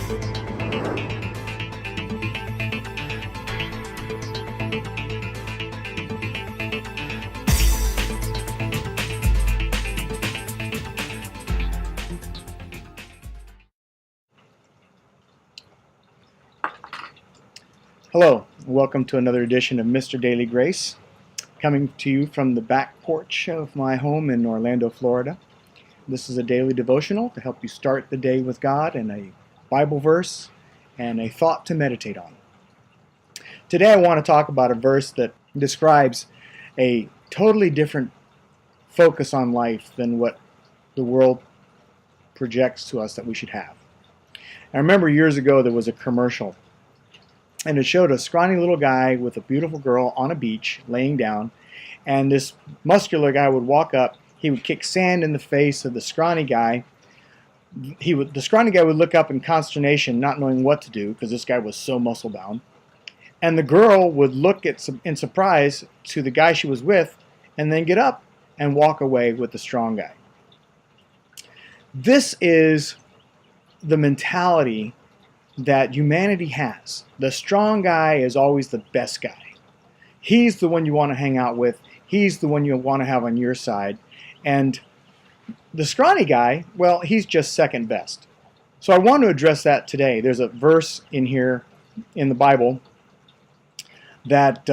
Hello, welcome to another edition of Mr. Daily Grace, coming to you from the back porch of my home in Orlando, Florida. This is a daily devotional to help you start the day with God and a Bible verse and a thought to meditate on. Today I want to talk about a verse that describes a totally different focus on life than what the world projects to us that we should have. I remember years ago there was a commercial, and it showed a scrawny little guy with a beautiful girl on a beach laying down, and this muscular guy would walk up. He would kick sand in the face of the scrawny guy. The scrawny guy would look up in consternation, not knowing what to do because this guy was so muscle bound. And the girl would look in surprise to the guy she was with and then get up and walk away with the strong guy. This is the mentality that humanity has. The strong guy is always the best guy. He's the one you want to hang out with. He's the one you want to have on your side. And the scrawny guy, well, he's just second best. So I want to address that today. There's a verse in here in the Bible that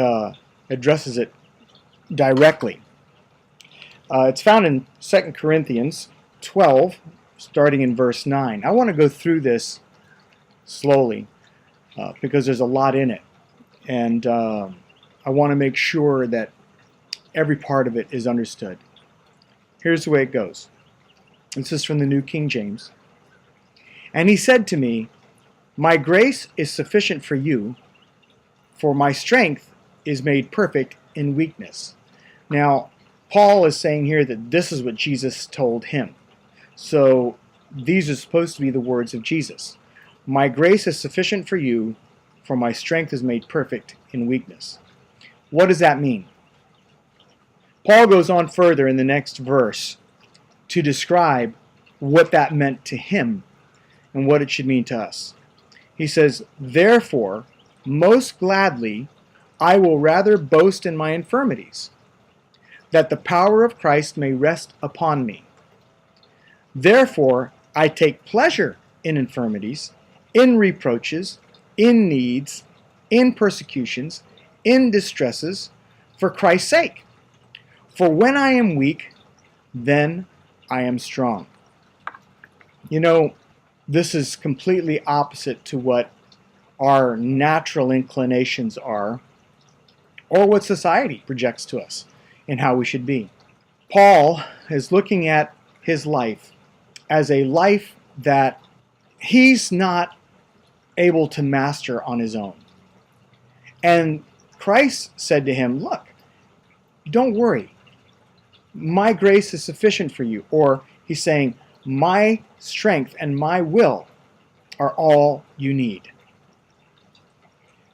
addresses it directly. It's found in 2 Corinthians 12, starting in verse 9. I want to go through this slowly because there's a lot in it, and I want to make sure that every part of it is understood. Here's the way it goes. This is from the New King James. And he said to me, "My grace is sufficient for you, for my strength is made perfect in weakness." Now, Paul is saying here that this is what Jesus told him. So these are supposed to be the words of Jesus. My grace is sufficient for you, for my strength is made perfect in weakness. What does that mean? Paul goes on further in the next verse to describe what that meant to him and what it should mean to us. He says, "Therefore, most gladly, I will rather boast in my infirmities, that the power of Christ may rest upon me. Therefore, I take pleasure in infirmities, in reproaches, in needs, in persecutions, in distresses, for Christ's sake. For when I am weak, then I am strong." You know, this is completely opposite to what our natural inclinations are, or what society projects to us in how we should be. Paul is looking at his life as a life that he's not able to master on his own. And Christ said to him, "Look, don't worry. My grace is sufficient for you." Or he's saying, "My strength and my will are all you need.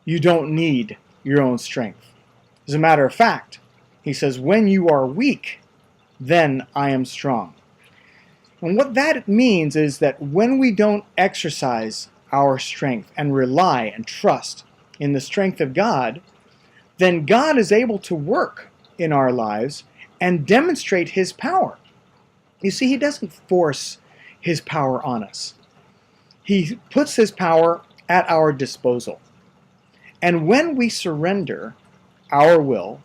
You don't need your own strength. As a matter of fact," he says, "when you are weak, then I am strong." And what that means is that when we don't exercise our strength and rely and trust in the strength of God, then God is able to work in our lives and demonstrate His power. You see, He doesn't force His power on us. He puts His power at our disposal. And when we surrender our will,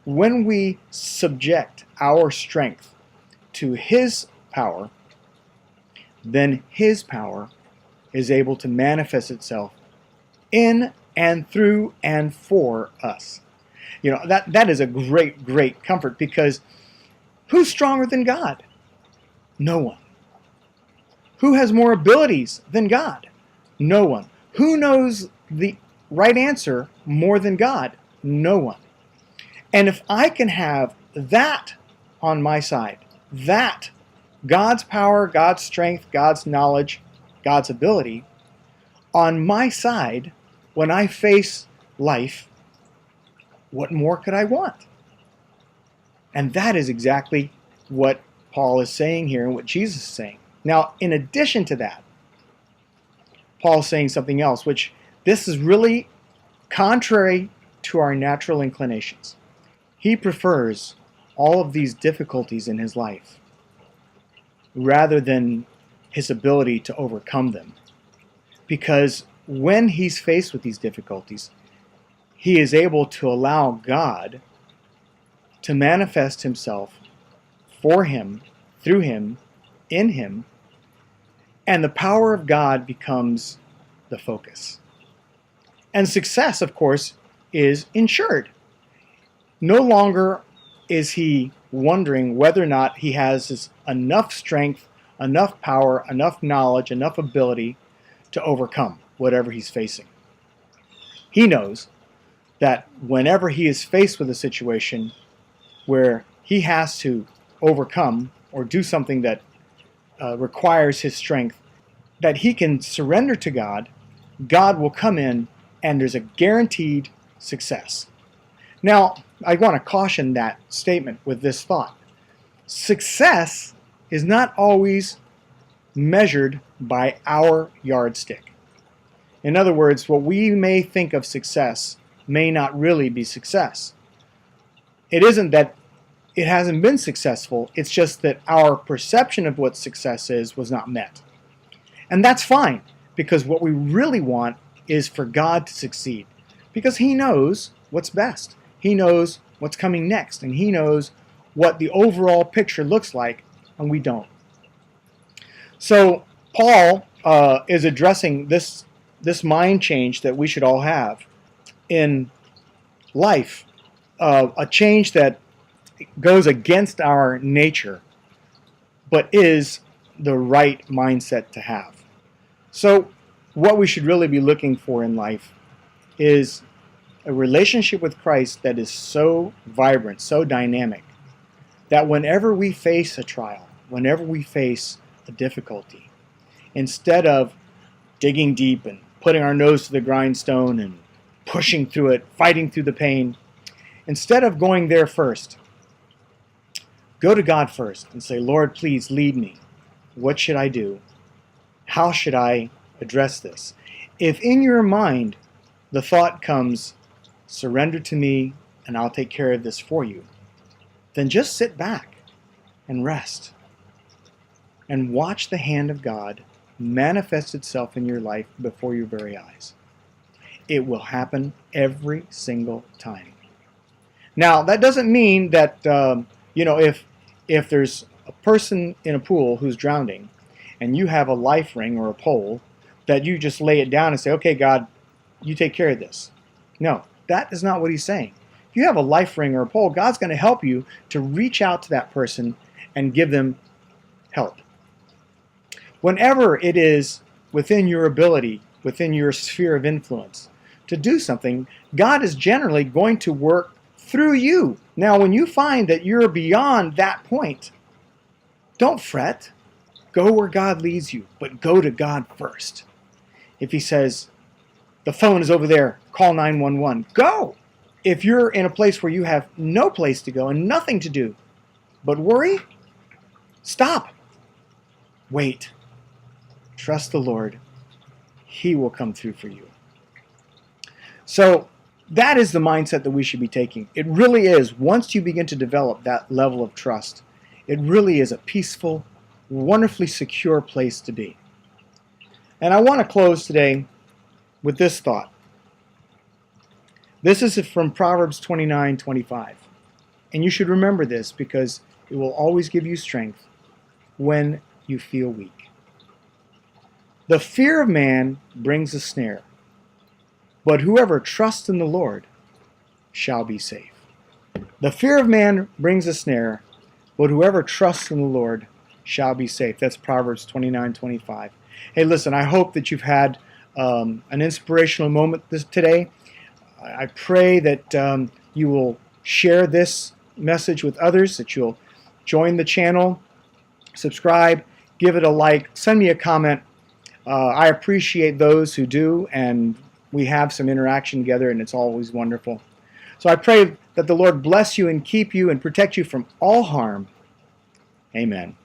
when we subject our strength to His power, then His power is able to manifest itself in and through and for us. You know, that is a great comfort, because who's stronger than God? No one. Who has more abilities than God? No one. Who knows the right answer more than God? No one. And if I can have that on my side, that God's power, God's strength, God's knowledge, God's ability on my side when I face life, what more could I want? And that is exactly what Paul is saying here and what Jesus is saying. Now, in addition to that, Paul's saying something else, which this is really contrary to our natural inclinations. He prefers all of these difficulties in his life rather than his ability to overcome them. Because when he's faced with these difficulties, he is able to allow God to manifest himself for him, through him, in him, and the power of God becomes the focus. And success, of course, is ensured. No longer is he wondering whether or not he has enough strength, enough power, enough knowledge, enough ability to overcome whatever he's facing. He knows that whenever he is faced with a situation where he has to overcome or do something that requires his strength, that he can surrender to God, God will come in, and there's a guaranteed success. Now, I want to caution that statement with this thought. Success is not always measured by our yardstick. In other words, what we may think of success may not really be success. It isn't that it hasn't been successful, it's just that our perception of what success is was not met. And that's fine, because what we really want is for God to succeed, because He knows what's best. He knows what's coming next, and He knows what the overall picture looks like, and we don't. So Paul is addressing this mind change that we should all have in life, a change that goes against our nature, but is the right mindset to have. So what we should really be looking for in life is a relationship with Christ that is so vibrant, so dynamic, that whenever we face a trial, whenever we face a difficulty, instead of digging deep and putting our nose to the grindstone and pushing through it, fighting through the pain, instead of going there first, go to God first and say, Lord, please lead me. What should I do? How should I address this? If in your mind the thought comes, surrender to me and I'll take care of this for you, then just sit back and rest and watch the hand of God manifest itself in your life before your very eyes. It will happen every single time. Now, that doesn't mean that, if there's a person in a pool who's drowning and you have a life ring or a pole, that you just lay it down and say, okay, God, you take care of this. No, that is not what he's saying. If you have a life ring or a pole, God's going to help you to reach out to that person and give them help. Whenever it is within your ability, within your sphere of influence, to do something, God is generally going to work through you. Now, when you find that you're beyond that point, don't fret. Go where God leads you, but go to God first. If He says, the phone is over there, call 911, go. If you're in a place where you have no place to go and nothing to do but worry, stop. Wait. Trust the Lord. He will come through for you. So that is the mindset that we should be taking. It really is. Once you begin to develop that level of trust, it really is a peaceful, wonderfully secure place to be. And I want to close today with this thought. This is from Proverbs 29:25. And you should remember this because it will always give you strength when you feel weak. The fear of man brings a snare, but whoever trusts in the Lord shall be safe. The fear of man brings a snare, but whoever trusts in the Lord shall be safe. That's Proverbs 29:25. Hey, listen, I hope that you've had an inspirational moment today. I pray that you will share this message with others, that you'll join the channel, subscribe, give it a like, send me a comment. I appreciate those who do, and we have some interaction together, and it's always wonderful. So I pray that the Lord bless you and keep you and protect you from all harm. Amen.